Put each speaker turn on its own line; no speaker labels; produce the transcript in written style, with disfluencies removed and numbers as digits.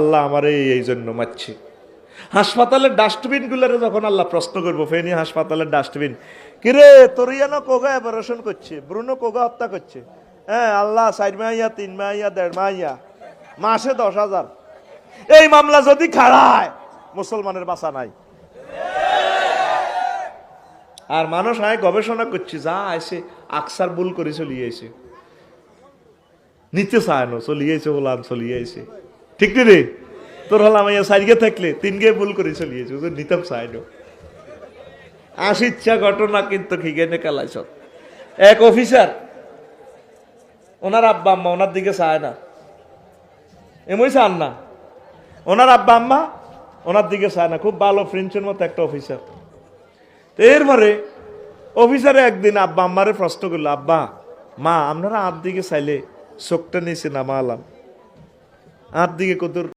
আল্লাহ আমার এই জন্য মারছে। হাসপাতালের ডাস্টবিন গুলারে যখন আল্লাহ প্রশ্ন করবো, ফেনী হাসপাতালের ডাস্টবিন, কিরে তোর ইয়ানো কোগা অপারেশন করছে, ব্রুনো কোগা হত্যা করছে, হ্যাঁ আল্লাহ 4 মাইয়া 3 মাইয়া 1.5 মাইয়া মাসে 10,000, এই মামলা যদি খাড়ায় মুসলমানের বাঁচা নাই। আর মানুষ আয় গবেষণা করছে, যা আইসে আকসার ভুল করে চলিয়েছে, নিতে চায় না, চলিয়েছে বলাম চলিয়েছে, ঠিক রে? তোর হলাম ইয়া 4 গে থাকলে 3 গে ভুল করে চলিয়েছে, নিতাম চায় না। আসিচ্ছা ঘটনা কিন্তু খিগেনে কালাইছ। এক অফিসার, ওনার আব্বা আম্মা ওনার দিকে চায় না, এমনই চান না, ওনার আব্বা আম্মা ওনার দিকে চায় না, খুব ভালো ফ্রেন্ডসের মতো একটা অফিসার। এরপরে অফিসারে একদিন আব্বা আম্মারে প্রশ্ন করলো, আব্বা মা আপনারা আর দিকে চাইলে চোখটা নিচে নামালাম, আর দিকে কত